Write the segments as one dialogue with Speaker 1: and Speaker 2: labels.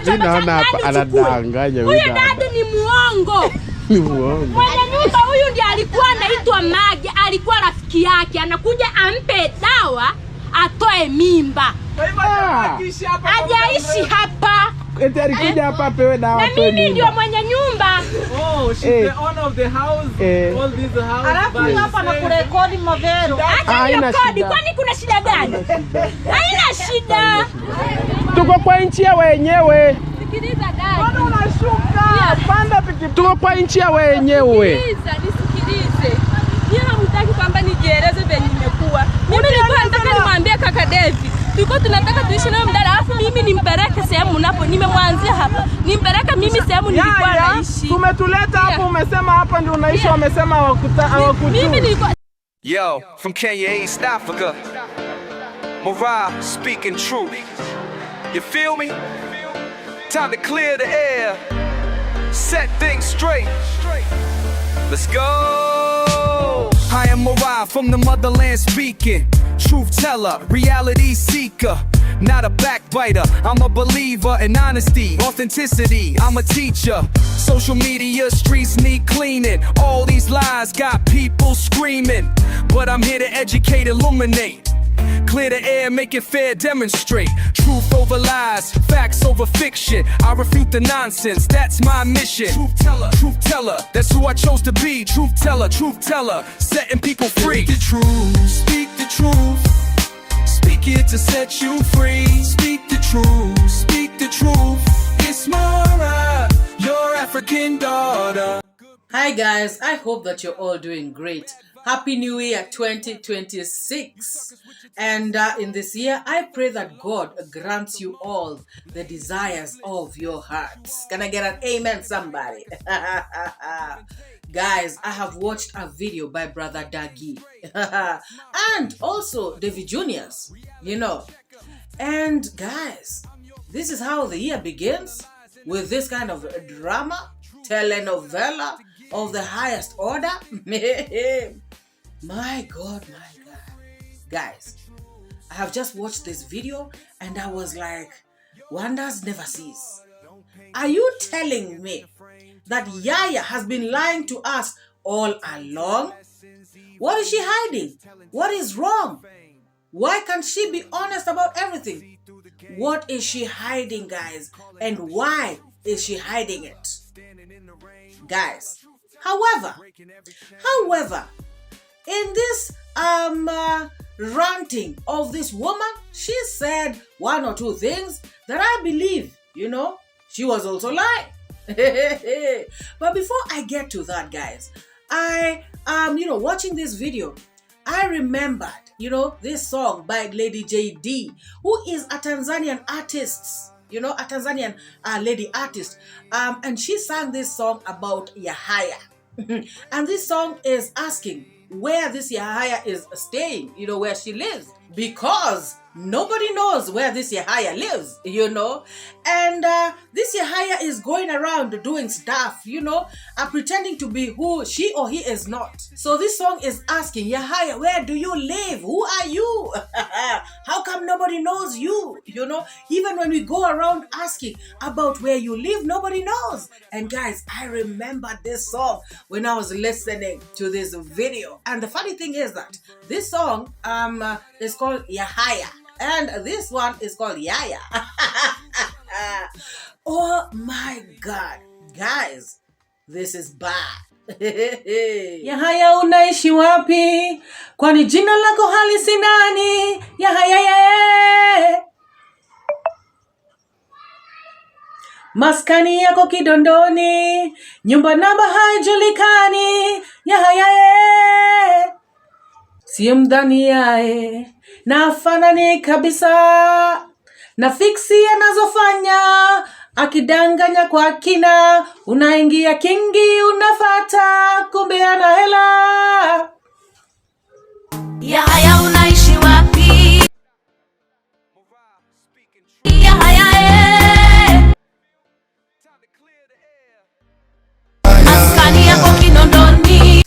Speaker 1: naona hapa anadanganya.
Speaker 2: Huyu dada ni muongo.
Speaker 1: Ni muongo.
Speaker 2: Mwenye nyumba huyu ndiye alikuwa anaitwa Magi, alikuwa rafiki yake, anakuja ampe dawa atoe mimba. Hajaishi hapa.
Speaker 1: Eti alikuja hapa apewe dawa atoe mimba.
Speaker 2: Na mimi ndio mwenye nyumba.
Speaker 3: Oh, she's the owner of the house. All these house.
Speaker 4: Alafu hapa na kurekodi mavero.
Speaker 2: Haina shida. Kwani kuna shida gani? Haina shida.
Speaker 1: Tuko kwa nchi ya wenyewe.
Speaker 2: Sikiliza dada.
Speaker 4: Mbona unashuka? Panda pikipiki.
Speaker 1: Tuko kwa nchi ya wenyewe.
Speaker 2: Nisikilize. Yeye hamtaki kwamba nijieleze venye nimekuwa. Mimi nilikuwa nataka nimwambie kaka Devi. Tulikuwa tunataka tuishi naye mdada, alafu mimi nimpeleke sehemu napo. Nimemwanzia hapa. Nimpeleke mimi sehemu nilikuwa naishi.
Speaker 4: Tumetuleta hapo, umesema hapa ndio unaishi, wamesema hawakujua.
Speaker 2: Mimi nilikuwa
Speaker 5: Yo, from Kenya, East Africa, MORAA speaking truth. You feel me? Time to clear the air, set things straight. Let's go. I am MORAA from the motherland speaking. Truth teller, reality seeker. Not a backbiter, I'm a believer in honesty, authenticity, I'm a teacher. Social media, streets need cleaning. All these lies got people screaming. But I'm here to educate, illuminate. Clear the air, make it fair, demonstrate. Truth over lies, facts over fiction. I refute the nonsense, that's my mission. Truth teller, that's who I chose to be. Truth teller, setting people free. Speak the truth, speak the truth. Speak it to set you free. Speak the truth. It's MORAA, your African daughter.
Speaker 6: Hi guys, I hope that you're all doing great. Happy New Year 2026. And in this year, I pray that God grants you all the desires of your hearts. Can I get an amen, somebody? Guys, I have watched a video by Brother Dagi and also davyjnr, you know. And guys, this is how the year begins, with this kind of drama, telenovela of the highest order. My God. Guys, I have just watched this video and I was like, wonders never cease. Are you telling me that Yaya has been lying to us all along? What is she hiding? What is wrong? Why can't she be honest about everything? What is she hiding, guys? And why is she hiding it? Guys, however, in this ranting of this woman, she said one or two things that I believe, you know, she was also lying. But before I get to that, guys, I watching this video, I remembered, this song by Lady JD, who is a Tanzanian artist, a Tanzanian lady artist, and she sang this song about Yahaya. And this song is asking where this Yahaya is staying, where she lives, because nobody knows where this Yahaya lives, and this Yahaya is going around doing stuff, pretending to be who she or he is not. So this song is asking, Yahaya, where do you live? Who are you? How come nobody knows you? Even when we go around asking about where you live, nobody knows. And guys, I remember this song when I was listening to this video. And the funny thing is that this song is called Yahaya, and this one is called Yaya. Oh my God, guys, this is bad. Yahaya, unaishi wapi? Kwani jina lako halisi nani? Yahaya, maskani yako Kidondoni, nyumba namba haijulikani. Yahaya, si mdhani yae, nafanani kabisa na fiksi anazofanya, akidanganya kwa kina, unaingia kingi, unafata, kumbe ana hela.
Speaker 7: Yahaya, unaishi wapi? Yahaya, maskani yako Kidondoni.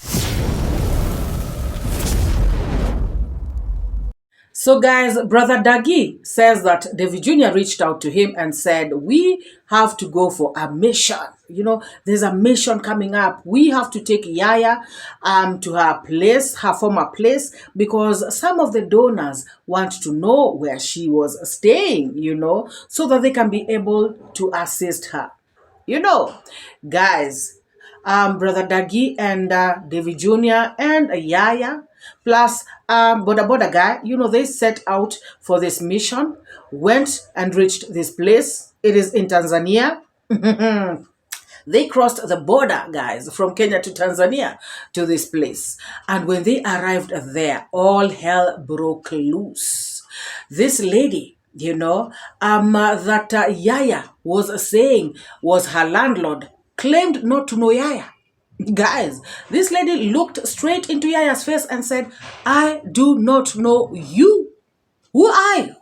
Speaker 6: So guys, Brother Dagi says that David Jr. reached out to him and said, we have to go for a mission. You know, there's a mission coming up. We have to take Yaya to her place, her former place, because some of the donors want to know where she was staying, you know, so that they can be able to assist her. You know, guys, Brother Dagi and David Jr. and Yaya, plus Boda guy, you know, they set out for this mission, went and reached this place. It is in Tanzania. They crossed the border, guys, from Kenya to Tanzania to this place. And when they arrived there, all hell broke loose. This lady, you know, that Yaya was saying was her landlord, claimed not to know Yaya. Guys, this lady looked straight into Yaya's face and said, I do not know you. Who are you?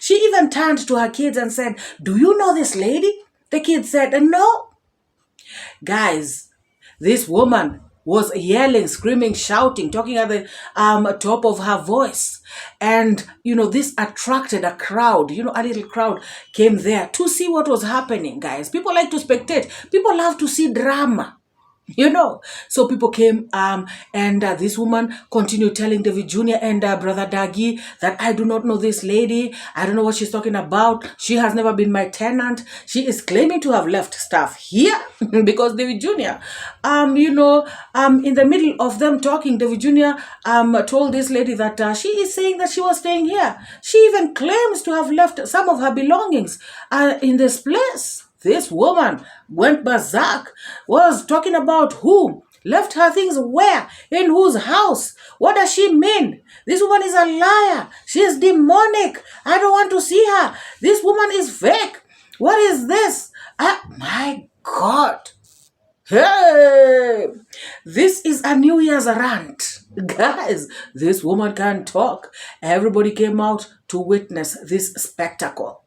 Speaker 6: She even turned to her kids and said, do you know this lady? The kids said, no. Guys, this woman was yelling, screaming, shouting, talking at the top of her voice. And, you know, this attracted a crowd. You know, a little crowd came there to see what was happening, guys. People like to spectate. People love to see drama. You know, so people came and this woman continued telling David Jr. and Brother Dagi that I do not know this lady. I don't know what she's talking about. She has never been my tenant. She is claiming to have left stuff here because David Jr. You know, in the middle of them talking, David Jr. Told this lady that she is saying that she was staying here. She even claims to have left some of her belongings in this place. This woman went berserk, was talking about who left her things where, in whose house. What does she mean? This woman is a liar. She is demonic. I don't want to see her. This woman is fake. What is this? My God. Hey, this is a New Year's rant. Guys, this woman can't talk. Everybody came out to witness this spectacle.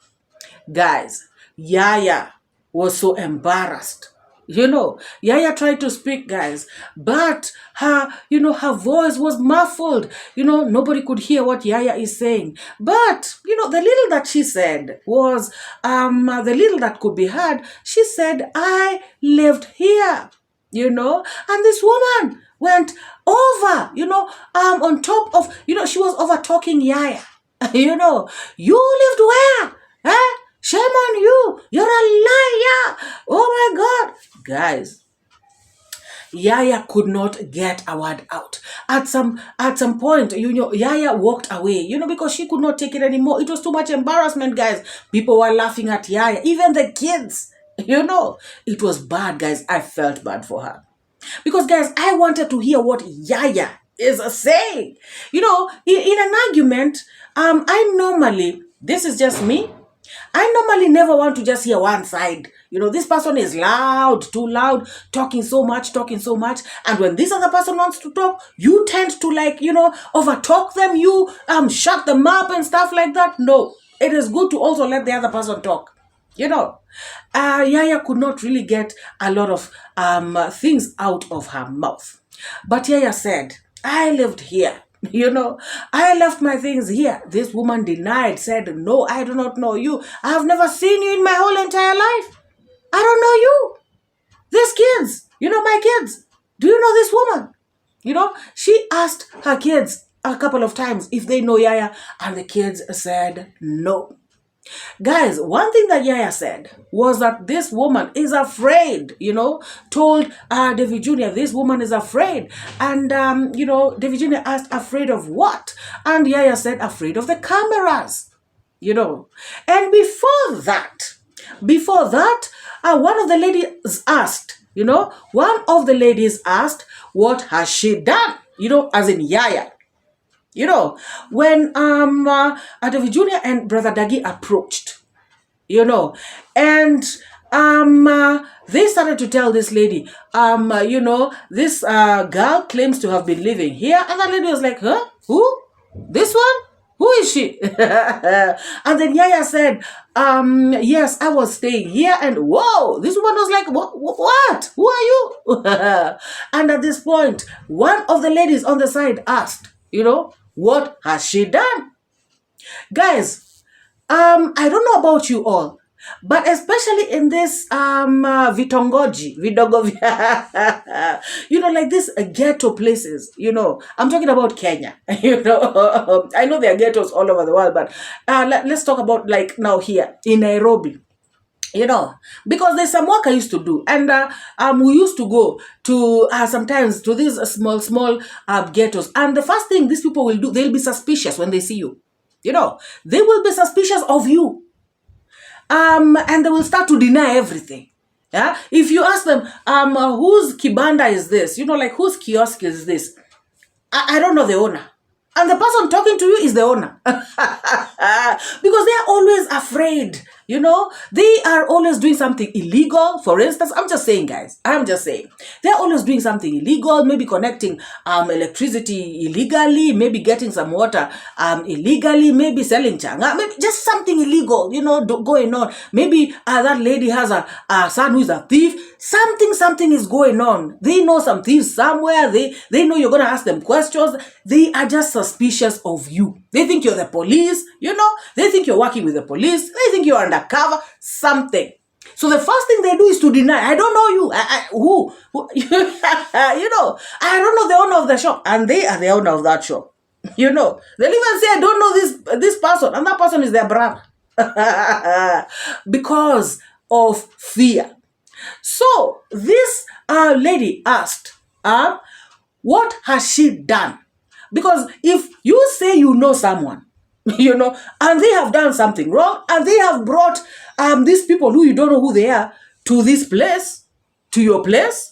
Speaker 6: Guys, Yaya was so embarrassed. You know, Yaya tried to speak, guys, but her, you know, her voice was muffled. You know, nobody could hear what Yaya is saying. But, you know, the little that she said was, the little that could be heard, she said, I lived here, you know, and this woman went over, you know, on top of, you know, she was over talking Yaya. You know, you lived where? Eh? Shame on you. You're a liar. Oh my God. Guys, Yaya could not get a word out. At some point, you know, Yaya walked away, you know, because she could not take it anymore. It was too much embarrassment, guys. People were laughing at Yaya, even the kids, you know. It was bad, guys. I felt bad for her. Because, guys, I wanted to hear what Yaya is saying. You know, in an argument, I normally, this is just me, I normally never want to just hear one side. You know, this person is loud, too loud, talking so much. And when this other person wants to talk, you tend to, like, you know, overtalk them. You shut them up and stuff like that. No, it is good to also let the other person talk. You know, Yaya could not really get a lot of things out of her mouth. But Yaya said, I lived here. You know, I left my things here. This woman denied, said, no, I do not know you. I have never seen you in my whole entire life. I don't know you. These kids, you know, my kids. Do you know this woman? You know, she asked her kids a couple of times if they know Yaya, and the kids said no. Guys, one thing that Yaya said was that this woman is afraid, you know, told David Jr. this woman is afraid. And, you know, David Jr. asked, afraid of what? And Yaya said, afraid of the cameras, you know. And before that, one of the ladies asked, you know, what has she done? You know, as in Yaya. You know, when David Jr. and Brother Dagi approached, you know, and they started to tell this lady, you know, this girl claims to have been living here. And that lady was like, huh? Who? This one? Who is she? And then Yaya said, yes, I was staying here. And whoa, this woman was like, what? Who are you? And at this point, one of the ladies on the side asked, you know, What has she done? Guys, I don't know about you all, but especially in this vitongoji, like this ghetto places, I'm talking about Kenya. I know there are ghettos all over the world, but let's talk about like now here in Nairobi. Because there's some work I used to do, and we used to go to sometimes to these small ghettos, and the first thing these people will do, they'll be suspicious when they see you. They will be suspicious of you, and they will start to deny everything. Yeah, if you ask them, whose kibanda is this? Like whose kiosk is this? I don't know the owner. And the person talking to you is the owner. Because they are always afraid. They are always doing something illegal. For instance, I'm just saying, guys, they're always doing something illegal, maybe connecting electricity illegally, maybe getting some water illegally, maybe selling changa, maybe just something illegal, going on. Maybe that lady has a son who is a thief. Something is going on. They know some thieves somewhere. They know you're going to ask them questions. They are just suspicious of you. They think you're the police, They think you're working with the police. They think you're undercover, something. So the first thing they do is to deny. I don't know you. Who? I don't know the owner of the shop. And they are the owner of that shop. They'll even say, I don't know this person. And that person is their brother. Because of fear. So this lady asked, what has she done? Because if you say you know someone, and they have done something wrong, and they have brought these people who you don't know who they are to this place, to your place,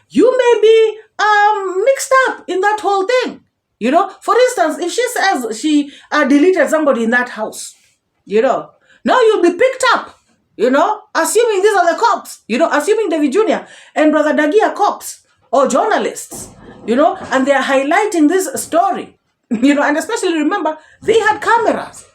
Speaker 6: you may be mixed up in that whole thing. For instance, if she says she deleted somebody in that house, now you'll be picked up. Assuming these are the cops, assuming David Jr. and Brother Dagi are cops or journalists, and they're highlighting this story, and especially remember, they had cameras,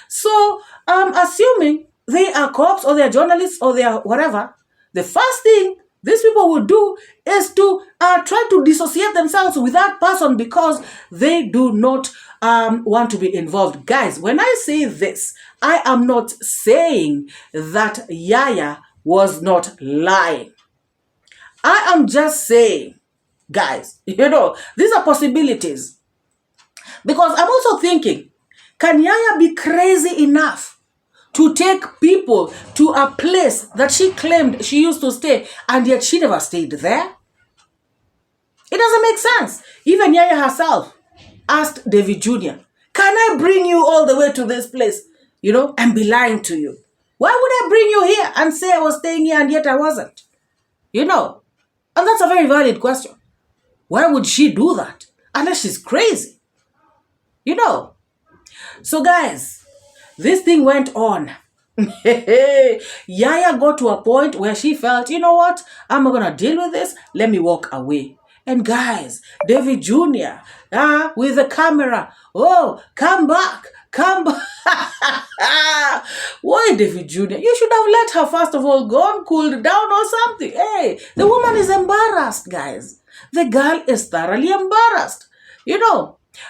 Speaker 6: So, assuming they are cops or they're journalists or they are whatever, the first thing these people would do is to try to dissociate themselves with that person because they do not want to be involved. Guys, when I say this, I am not saying that Yaya was not lying. I am just saying, guys, these are possibilities. Because I'm also thinking, can Yaya be crazy enough to take people to a place that she claimed she used to stay, and yet she never stayed there? It doesn't make sense. Even Yaya herself asked David Jr., can I bring you all the way to this place, and be lying to you? Why would I bring you here and say I was staying here and yet I wasn't? And that's a very valid question. Why would she do that? Unless she's crazy. So guys, this thing went on. Yaya got to a point where she felt, you know what? I'm not going to deal with this. Let me walk away. And guys, David Jr. With the camera. Oh, come back. Come back. Why, David Jr.? You should have let her, first of all, gone, cooled down or something. Hey, the woman is embarrassed, guys. The girl is thoroughly embarrassed.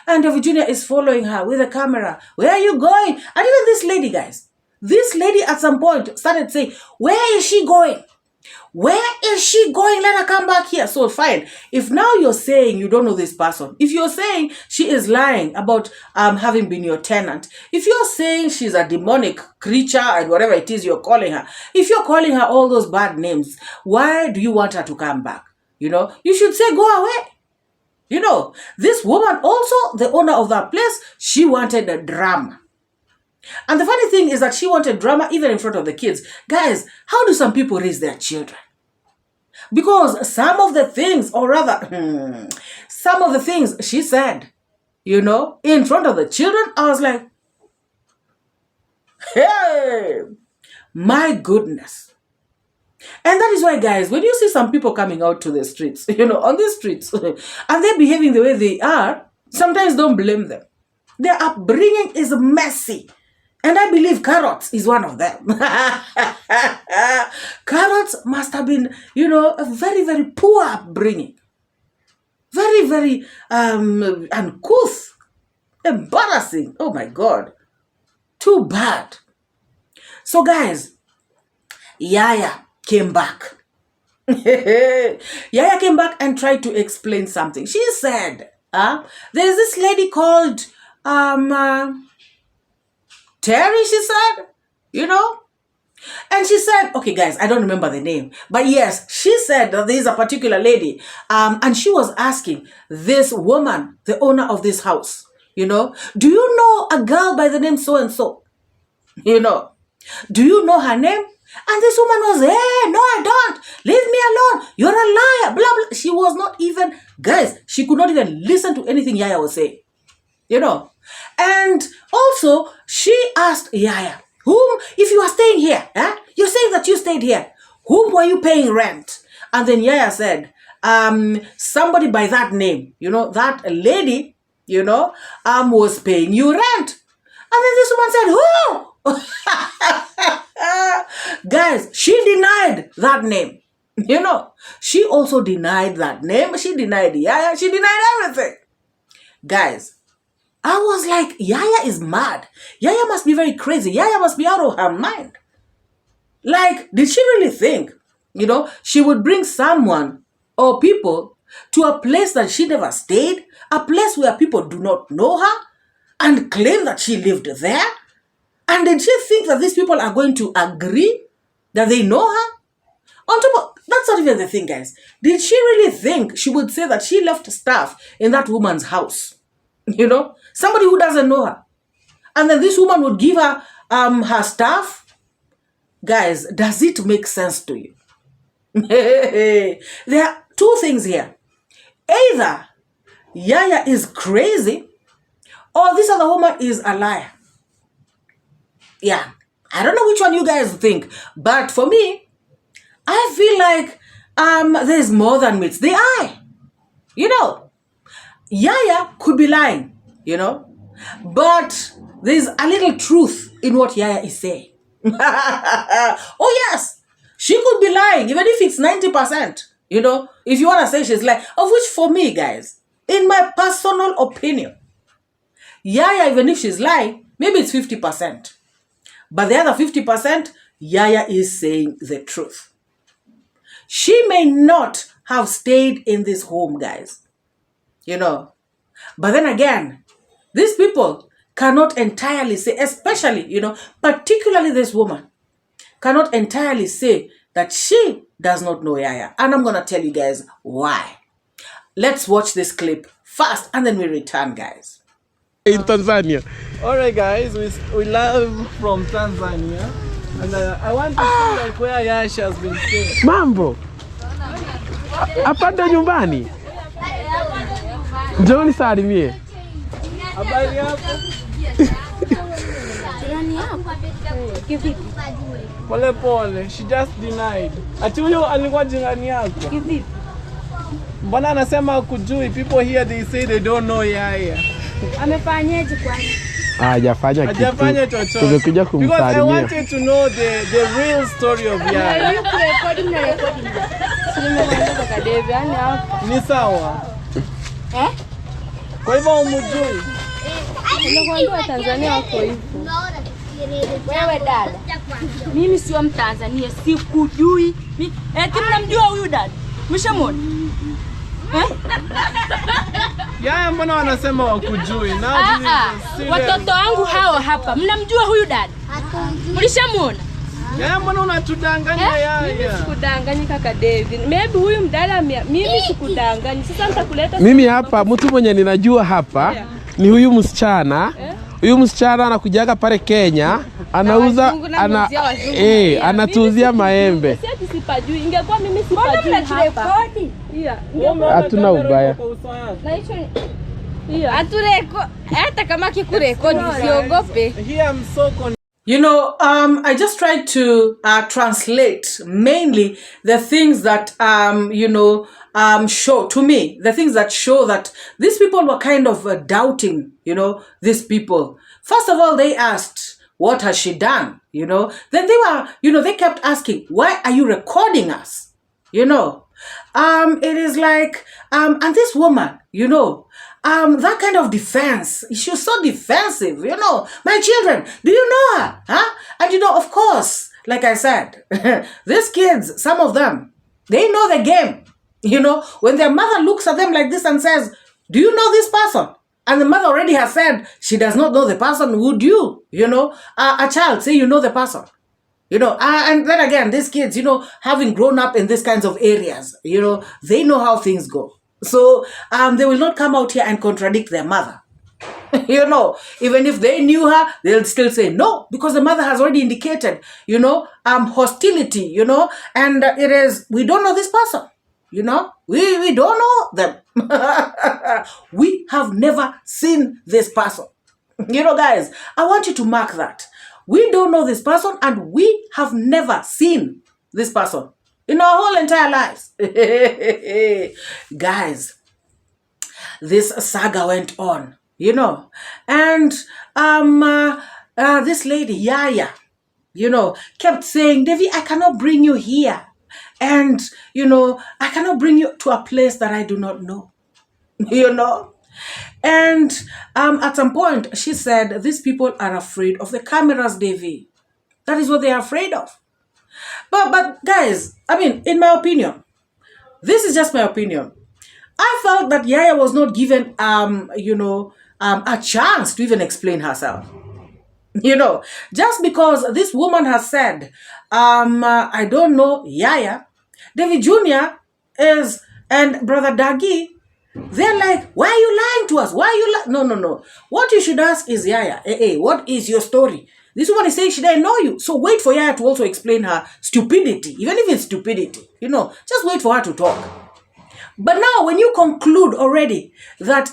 Speaker 6: And David Jr. is following her with a camera. Where are you going? And even this lady, guys. This lady at some point started saying, where is she going? Where is she going? Let her come back here. So fine. If now you're saying you don't know this person, if you're saying she is lying about having been your tenant, if you're saying she's a demonic creature and whatever it is you're calling her, if you're calling her all those bad names, why do you want her to come back? You should say go away. This woman also, the owner of that place, she wanted a drama. And the funny thing is that she wanted drama even in front of the kids. Guys, how do some people raise their children? Because some of the things, or rather, some of the things she said, in front of the children, I was like, hey, my goodness. And that is why, guys, when you see some people coming out to the streets, on the streets, and they're behaving the way they are, sometimes don't blame them. Their upbringing is messy. And I believe Carrots is one of them. Carrots must have been, a very, very poor upbringing. Very, very uncouth. Embarrassing. Oh my God. Too bad. So guys, Yaya came back. Yaya came back and tried to explain something. She said, there's this lady called Terry, she said, and she said, okay guys, I don't remember the name, but yes, she said that there is a particular lady, and she was asking this woman, the owner of this house, do you know a girl by the name so-and-so? Do you know her name? And this woman was, hey, no, I don't. Leave me alone. You're a liar. Blah, blah. She was not even, guys, she could not even listen to anything Yaya was saying. And also, she asked Yaya, if you are staying here, you're saying that you stayed here, whom were you paying rent? And then Yaya said, somebody by that name, that lady, was paying you rent. And then this woman said, who? Guys, she denied that name. She also denied that name. She denied Yaya. She denied everything. Guys, I was like, Yaya is mad. Yaya must be very crazy. Yaya must be out of her mind. Like, did she really think, she would bring someone or people to a place that she never stayed, a place where people do not know her, and claim that she lived there? And did she think that these people are going to agree that they know her? On top of, that's not even the thing, guys. Did she really think she would say that she left stuff in that woman's house? Somebody who doesn't know her. And then this woman would give her her stuff? Guys, does it make sense to you? There are two things here. Either Yaya is crazy, or this other woman is a liar. Yeah, I don't know which one you guys think, but for me, I feel like there's more than meets the eye. Yaya could be lying, but there's a little truth in what Yaya is saying. Oh yes, she could be lying, even if it's 90%, if you want to say she's lying, of which for me, guys, in my personal opinion, Yaya, even if she's lying, maybe it's 50%. But the other 50%, Yaya is saying the truth. She may not have stayed in this home, guys. But then again, these people cannot entirely say, especially, particularly this woman, cannot entirely say that she does not know Yaya. And I'm going to tell you guys why. Let's watch this clip first and then we return, guys.
Speaker 1: In Tanzania.
Speaker 3: Alright guys, we live from Tanzania. And I want to see like where Yaya has been staying.
Speaker 1: Mambo. Hapa ndo nyumbani. Njoo nisalimie.
Speaker 3: Habari yako? Pole pole, she just denied. Ati huyo alikuwa jirani yako. Mbona anasema kujui? People here they say they don't know Yaya.
Speaker 2: Amefanyaje kwani?
Speaker 1: Hajafanya kitu.
Speaker 3: Hajafanya chochote.
Speaker 1: Tumekuja kumsalimia.
Speaker 3: Because I wanted to know the real story of Yaya. Ni sawa. Kwa hivyo umjui?
Speaker 2: Ninakwambia Tanzania wako hivyo. Wewe dada. Mimi sio Mtanzania, sikujui. Eti mnamjua huyu dada? Mshamona?
Speaker 3: Yaya mbona wanasema wakujui?
Speaker 2: Watoto wangu hawa hapa. Mnamjua huyu dada? Mlishamona?
Speaker 3: Yaya mbona unatudanganya Yaya?
Speaker 2: Mimi sikudanganya kaka David. Maybe huyu mdada mimi sikudanganya. Sasa nitakuleta
Speaker 1: mimi hapa mtu mwenye ninajua hapa ni huyu msichana. Huyu msichana anakujaga pale Kenya, anauza anatuuzia maembe.
Speaker 2: Sisi sipajui. Ingekuwa mimi sipajui hapa.
Speaker 1: Hatuna ubaya.
Speaker 2: Na hicho atureko hata kama kikurekodi usiogope.
Speaker 3: Here I'm so
Speaker 6: I just tried to translate mainly the things that, show to me, the things that show that these people were kind of doubting, these people. First of all, they asked, what has she done? Then they were, they kept asking, why are you recording us? It is like, and this woman, that kind of defense, she was so defensive, my children, do you know her? Huh? And of course, like I said, these kids, some of them, they know the game. When their mother looks at them like this and says, do you know this person? And the mother already has said she does not know the person. Would you, a child say you know the person? And then again, these kids, having grown up in these kinds of areas, they know how things go. So they will not come out here and contradict their mother. Even if they knew her, they'll still say no, because the mother has already indicated, hostility, and it is, we don't know this person. We don't know them. We have never seen this person. Guys, I want you to mark that. We don't know this person and we have never seen this person in our whole entire lives. Guys, this saga went on, and this lady, Yaya, kept saying, Devi, I cannot bring you here. And, I cannot bring you to a place that I do not know, And at some point, she said, these people are afraid of the cameras, Devi. That is what they are afraid of. But guys, in my opinion, this is just my opinion. I felt that Yaya was not given, a chance to even explain herself. Just because this woman has said, I don't know Yaya, David Jr. and Brother Dagi, they're like, why are you lying to us? Why are you lying? No. What you should ask is, Yaya, what is your story? This woman is saying she didn't know you. So wait for Yaya to also explain her stupidity. Even if it's stupidity, just wait for her to talk. But now when you conclude already that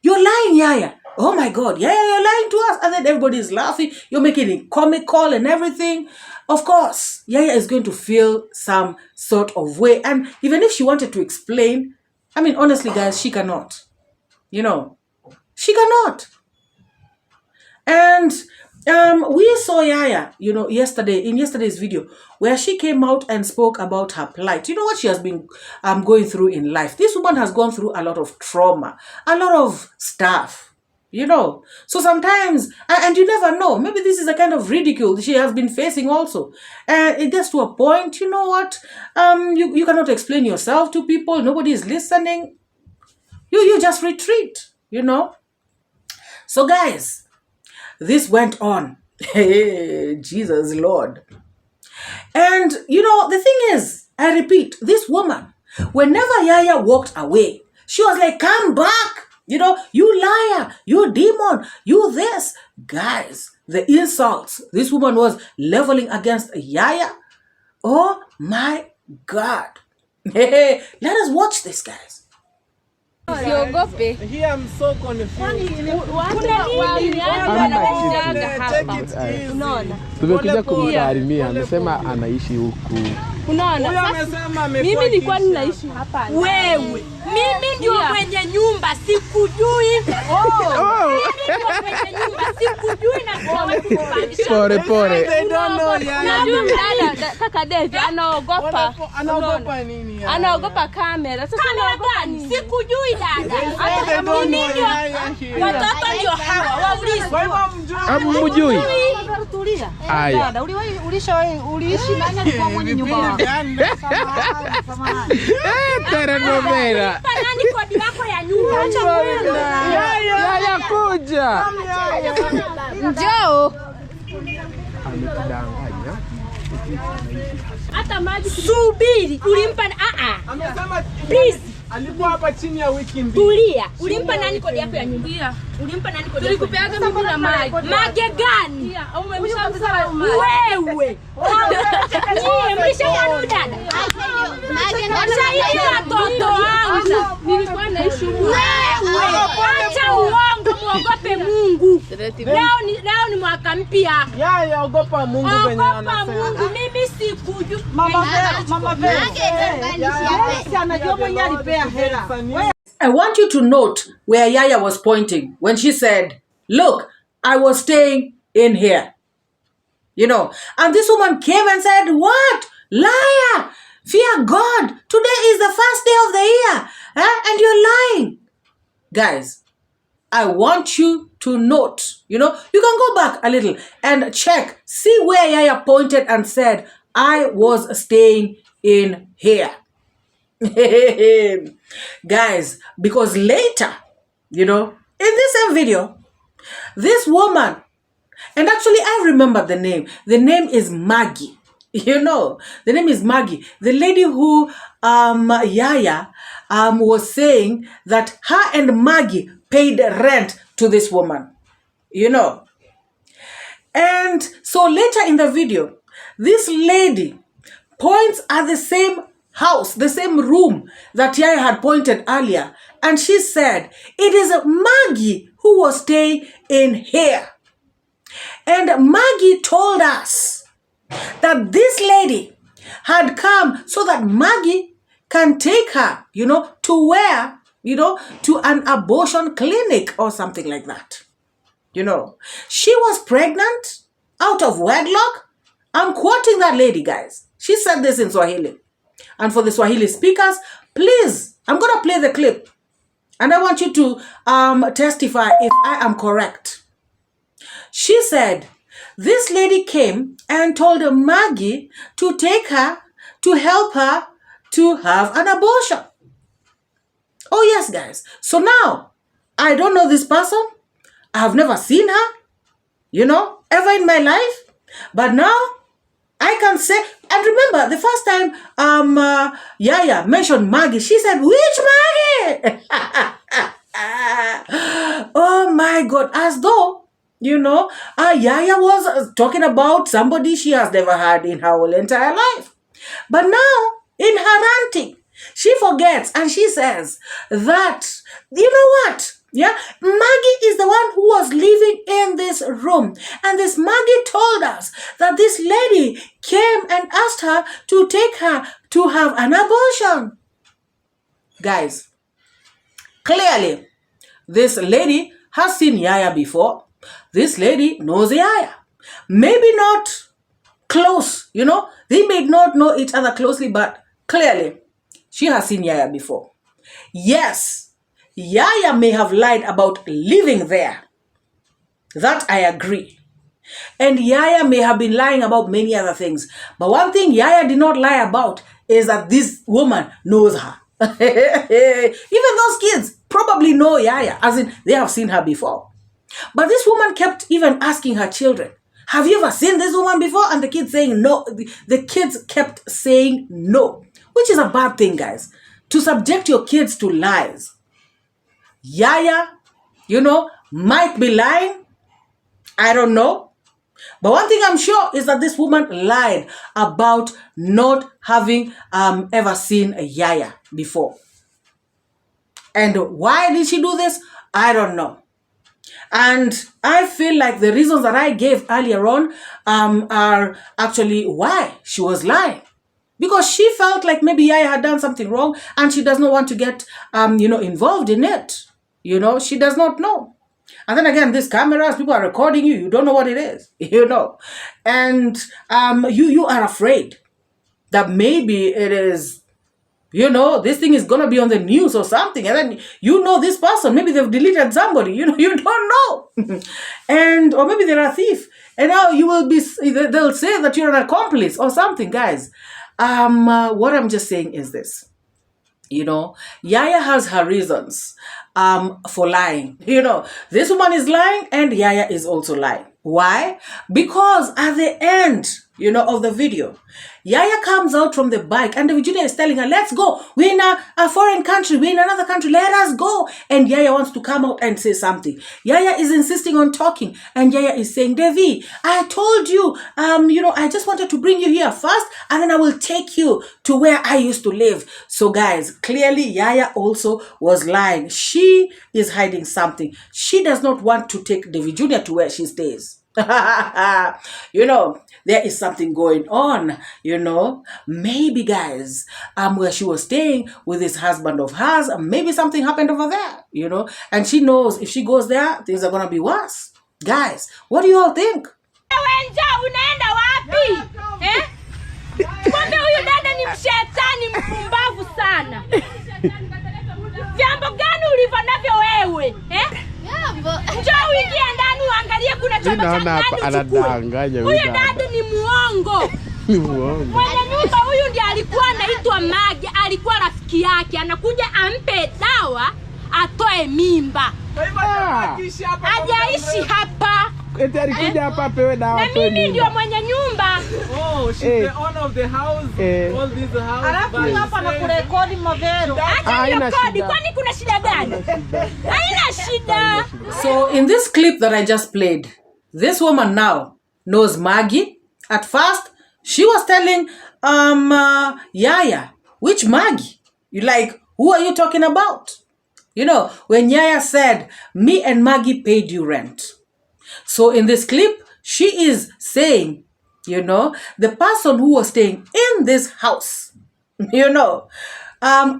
Speaker 6: you're lying, Yaya, oh my God, Yaya, you're lying to us. And then everybody is laughing. You're making it comical and everything. Of course, Yaya is going to feel some sort of way. And even if she wanted to explain, honestly, guys, she cannot. She cannot. And we saw Yaya, yesterday, in yesterday's video, where she came out and spoke about her plight. You know what she has been going through in life. This woman has gone through a lot of trauma, a lot of stuff. So sometimes, and you never know, maybe this is a kind of ridicule she has been facing also. And it gets to a point, you know what, you cannot explain yourself to people, nobody is listening. You just retreat, So guys, this went on. Jesus Lord. And, the thing is, I repeat, this woman, whenever Yaya walked away, she was like, come back. You liar, you demon, you this. Guys, the insults this woman was leveling against Yaya. Oh my God. Hey, let us watch this, guys.
Speaker 3: Here I'm so confused.
Speaker 1: Tumekuja kumsalimia, amesema anaishi huku.
Speaker 2: Unaona, sasa mimi nilikuwa ninaishi hapa. Wewe, mimi ndio kwenye nyumba, sikujui. Mimi ndio kwenye nyumba, sikujui na kwa watu kupandisha.
Speaker 1: Pole.
Speaker 3: They don't know Yaya.
Speaker 2: Najua kaka Devi anaogopa.
Speaker 3: Anaogopa nini?
Speaker 2: Anaogopa kamera. Sasa anaogopa nini? Sikujui dada.
Speaker 3: Hata mimi ndio
Speaker 2: watoto ndio hawa waulize.
Speaker 3: Kwa hivyo
Speaker 1: mjui.
Speaker 8: Tulia.
Speaker 1: Aya.
Speaker 8: Dada, uliishi nani alikuwa mwenye nyumba?
Speaker 1: Telenovela.
Speaker 2: Nani kodi yako ya nyumba? Acha
Speaker 1: mwendo. Yaya kuja.
Speaker 2: Njoo.
Speaker 1: Ametudanganya.
Speaker 2: Hata maji subiri. Ulimpa
Speaker 3: amesema
Speaker 2: please.
Speaker 3: Alikuwa hapa chini ya wiki mbili.
Speaker 2: Tulia. Ulimpa nani kodi yako ya nyumba? Ulimpa nani kodi? Tulikupeaga mimi na maji. Maji gani? Umemshamsara wewe. Ni mlishauri dada. Maji watoto wangu. Nilikuwa naishi wewe. Acha uongo, muogope Mungu. Leo ni mwaka mpya.
Speaker 3: Yaya, ogopa Mungu venye anasema.
Speaker 2: Ogopa Mungu, mimi sikujui.
Speaker 6: I want you to note where Yaya was pointing when she said, look, I was staying in here. And this woman came and said, what? Liar! Fear God. Today is the first day of the year. And you're lying. Guys, I want you to note, you can go back a little and check, see where Yaya pointed and said, I was staying in here. Guys, because later, in this same video, this woman, and actually I remember the name. The name is Maggie. The name is Maggie. The lady who Yaya was saying that her and Maggie paid rent to this woman. And so later in the video, this lady points at the same house, the same room that Yaya had pointed earlier. And she said, it is Maggie who was staying in here. And Maggie told us that this lady had come so that Maggie can take her, to where, to an abortion clinic or something like that. She was pregnant out of wedlock. I'm quoting that lady, guys. She said this in Swahili. And for the Swahili speakers, please, I'm going to play the clip. And I want you to testify if I am correct. She said, this lady came and told Maggie to take her, to help her to have an abortion. Oh, yes, guys. So now, I don't know this person. I have never seen her, ever in my life. But now, I can say, and remember, the first time Yaya mentioned Maggie, she said, which Maggie? Oh, my God. As though, Yaya was talking about somebody she has never had in her whole entire life. But now, in her ranting, she forgets and she says that, what? Yeah, Maggie is the one who was living in this room. And this Maggie told us that this lady came and asked her to take her to have an abortion. Guys, clearly, this lady has seen Yaya before. This lady knows Yaya. Maybe not close, They may not know each other closely, but clearly, she has seen Yaya before. Yes, Yaya may have lied about living there. That I agree. And Yaya may have been lying about many other things. But one thing Yaya did not lie about is that this woman knows her. Even those kids probably know Yaya, as in they have seen her before. But this woman kept even asking her children, have you ever seen this woman before? And the kids saying no. The kids kept saying no, which is a bad thing, guys. To subject your kids to lies. Yaya, might be lying. I don't know. But one thing I'm sure is that this woman lied about not having ever seen a Yaya before. And why did she do this? I don't know. And I feel like the reasons that I gave earlier on are actually why she was lying. Because she felt like maybe Yaya had done something wrong and she does not want to get, involved in it. She does not know. And then again, these cameras, people are recording you. You don't know what it is, And you are afraid that maybe it is, this thing is going to be on the news or something. And then, this person, maybe they've deleted somebody, you don't know. Or maybe they're a thief. And now they'll say that you're an accomplice or something, guys. What I'm just saying is this. Yaya has her reasons for lying. This woman is lying and Yaya is also lying. Why? Because at the end, of the video, Yaya comes out from the bike and davyjnr is telling her, let's go. We're in a foreign country. We're in another country. Let us go. And Yaya wants to come out and say something. Yaya is insisting on talking. And Yaya is saying, Devi, I told you, I just wanted to bring you here first and then I will take you to where I used to live. So guys, clearly Yaya also was lying. She is hiding something. She does not want to take davyjnr to where she stays. There is something going on, maybe guys, where she was staying with this husband of hers, maybe something happened over there, and she knows if she goes there, things are going to be worse. Guys, what do you all think?
Speaker 2: Unaenda wapi? Kumbe huyu dada ni mshetani. mpumbavu sana. Jambo gani ulivyo navyo wewe? Njoo uingie ndani uangalie kuna chombo cha ndani
Speaker 1: anadanganya
Speaker 2: huyu dada ni muongo.
Speaker 1: Ni muongo.
Speaker 2: Mwenye nyumba huyu ndiye alikuwa anaitwa Magi, alikuwa rafiki yake, anakuja ampe dawa atoe mimba. Hajaishi hapa.
Speaker 1: Eti alikuja hapa apewe dawa.
Speaker 2: Na mimi ndio mwenye nyumba.
Speaker 3: Oh, she's the owner of the house. All these houses.
Speaker 8: Alafu hapa na kurekodi mavero.
Speaker 2: Acha kodi, kwani kuna shida gani? Haina shida.
Speaker 6: So in this clip that I just played, this woman now knows Maggie. At first, she was telling Yaya, which Maggie? You like, who are you talking about? You know, when Yaya said, me and Maggie paid you rent. So in this clip, she is saying, you know, the person who was staying in this house, you know,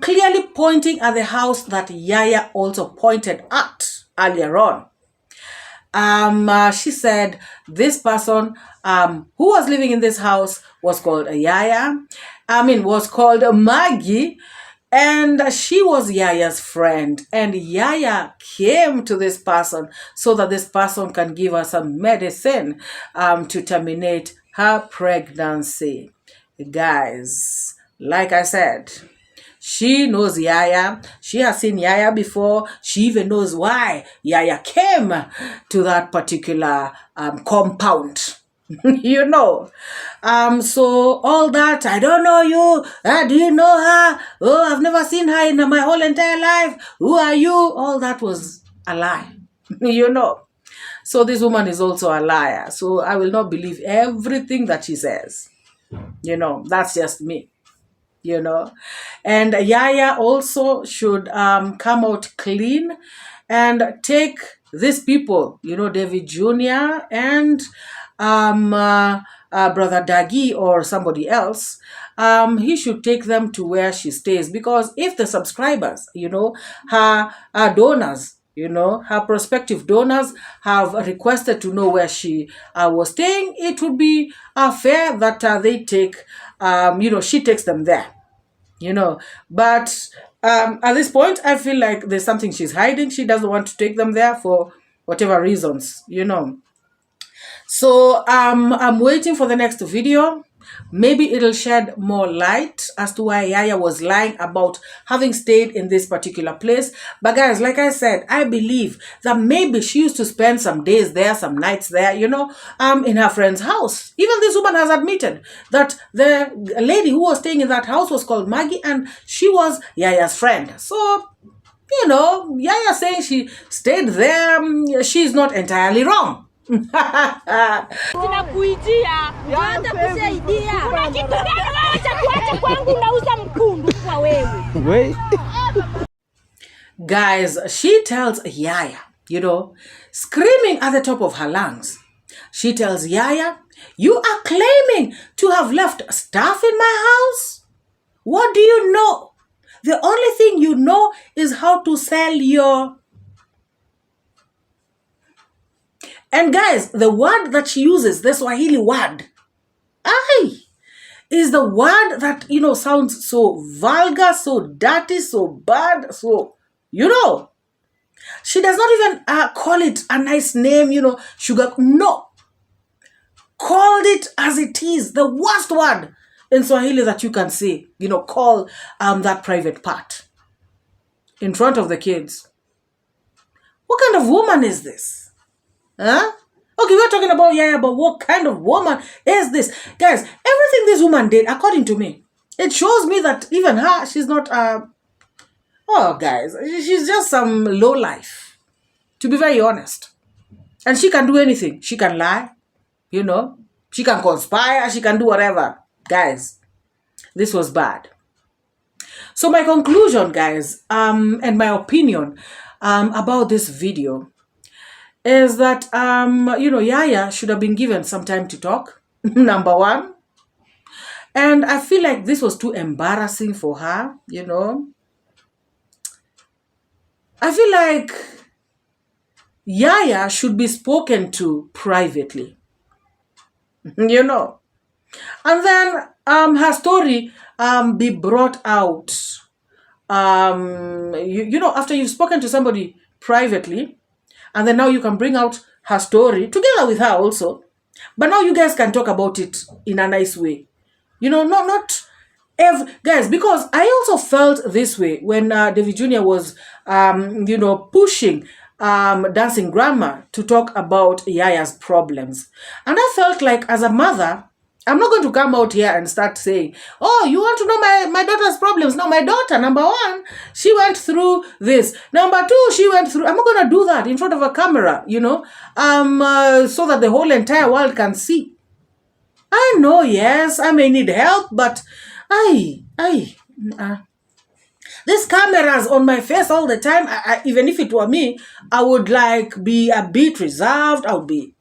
Speaker 6: clearly pointing at the house that Yaya also pointed at earlier on. She said this person who was living in this house was called Yaya. Was called Maggie. And she was Yaya's friend. And Yaya came to this person so that this person can give her some medicine to terminate her pregnancy. Guys, like I said, she knows Yaya. She has seen Yaya before. She even knows why Yaya came to that particular compound. You know. So all that, I don't know you. Do you know her? Oh, I've never seen her in my whole entire life. Who are you? All that was a lie. You know. So this woman is also a liar. So I will not believe everything that she says. You know, that's just me. You know, and Yaya also should come out clean and take these people, you know, David Jr. and Brother Dagi or somebody else. He should take them to where she stays, because if the subscribers, you know, her donors, you know, her prospective donors have requested to know where she was staying, it would be fair that they take, you know, she takes them there. You know, but at this point, I feel like there's something she's hiding. She doesn't want to take them there for whatever reasons, you know. So I'm waiting for the next video. Maybe it'll shed more light as to why Yaya was lying about having stayed in this particular place. But guys, like I said, I believe that maybe she used to spend some days there, some nights there, you know, in her friend's house. Even this woman has admitted that the lady who was staying in that house was called Maggie, and she was Yaya's friend. So, you know, Yaya saying she stayed there, she's not entirely wrong.
Speaker 2: Tunakuitia, hata kusaidia. Kuna kitu gani wewe cha kuacha kwangu unauza mkundu kwa wewe?
Speaker 6: Guys, she tells Yaya, you know, screaming at the top of her lungs. She tells Yaya, you are claiming to have left stuff in my house? What do you know? The only thing you know is how to sell your... And guys, the word that she uses, the Swahili word, is the word that, you know, sounds so vulgar, so dirty, so bad, so, you know. She does not even call it a nice name, you know, sugar. No. Called it as it is, the worst word in Swahili that you can say, you know, call that private part in front of the kids. What kind of woman is this? Huh? Okay, we're talking about Yaya, but what kind of woman is this? Guys, everything this woman did, according to me, it shows me that even her, she's not, oh, guys, she's just some low life, to be very honest. And she can do anything. She can lie, you know. She can conspire. She can do whatever. Guys, this was bad. So my conclusion, guys, and my opinion about this video is that, you know, Yaya should have been given some time to talk, number one. And I feel like this was too embarrassing for her, you know. I feel like Yaya should be spoken to privately, you know. And then her story be brought out. You know, after you've spoken to somebody privately, and then now you can bring out her story together with her also. But now you guys can talk about it in a nice way. You know, not guys, because I also felt this way when davyjnr was, you know, pushing Dancing Grandma to talk about Yaya's problems. And I felt like as a mother, I'm not going to come out here and start saying, oh, you want to know my daughter's problems? No, my daughter, number one, she went through this. Number two, she went through, I'm not going to do that in front of a camera, you know, so that the whole entire world can see. I know, yes, I may need help, but these cameras on my face all the time, even if it were me, I would like be a bit reserved. I would be,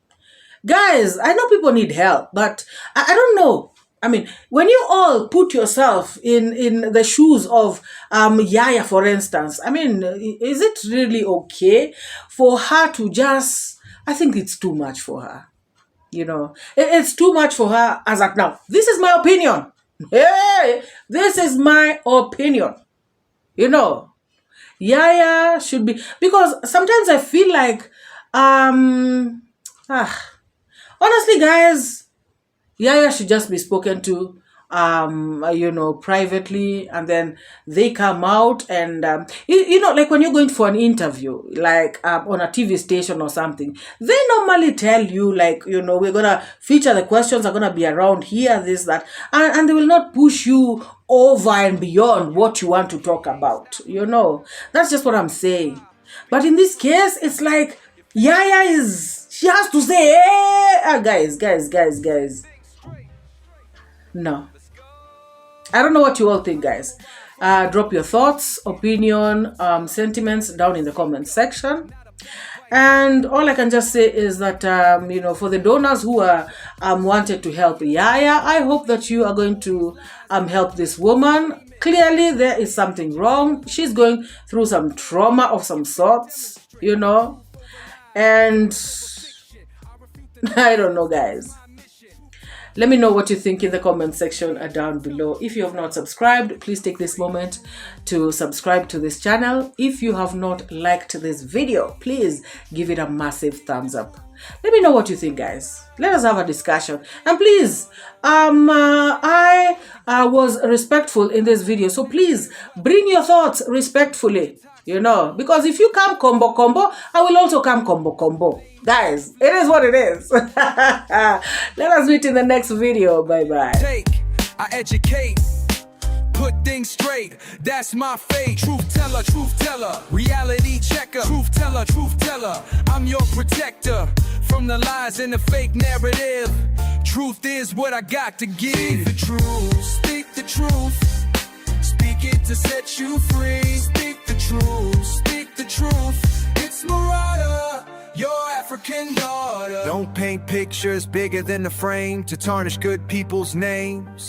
Speaker 6: guys, I know people need help, but I don't know. I mean, when you all put yourself in the shoes of Yaya, for instance, I mean, is it really okay for her to just, I think it's too much for her. You know, it's too much for her as of now. This is my opinion. Hey, this is my opinion. You know, Yaya should be, because sometimes I feel like, honestly, guys, Yaya should just be spoken to, you know, privately, and then they come out and, you know, like when you're going for an interview, like on a TV station or something, they normally tell you, like, you know, we're going to feature the questions are going to be around here, this, that, and they will not push you over and beyond what you want to talk about, you know. That's just what I'm saying. But in this case, it's like Yaya she has to say, hey, guys. No. I don't know what you all think, guys. Drop your thoughts, opinion, sentiments down in the comment section. And all I can just say is that, you know, for the donors who are wanted to help Yaya, I hope that you are going to help this woman. Clearly, there is something wrong. She's going through some trauma of some sorts, you know. And I don't know, guys. Let me know what you think in the comment section down below. If you have not subscribed, please take this moment to subscribe to this channel. If you have not liked this video, please give it a massive thumbs up. Let me know what you think, guys. Let us have a discussion. And please, I was respectful in this video, so please bring your thoughts respectfully, you know, because if you come combo, I will also come combo. Guys, it is what it is. Let us meet in the next video. Bye-bye.
Speaker 5: I educate, put things straight. That's my fate. Truth teller, reality checker. Truth teller, I'm your protector from the lies and the fake narrative. Truth is what I got to give. Speak the truth, speak the truth. Speak it to set you free. Speak the truth, It's Mariah, your African daughter. Don't paint pictures bigger than the frame to tarnish good people's names.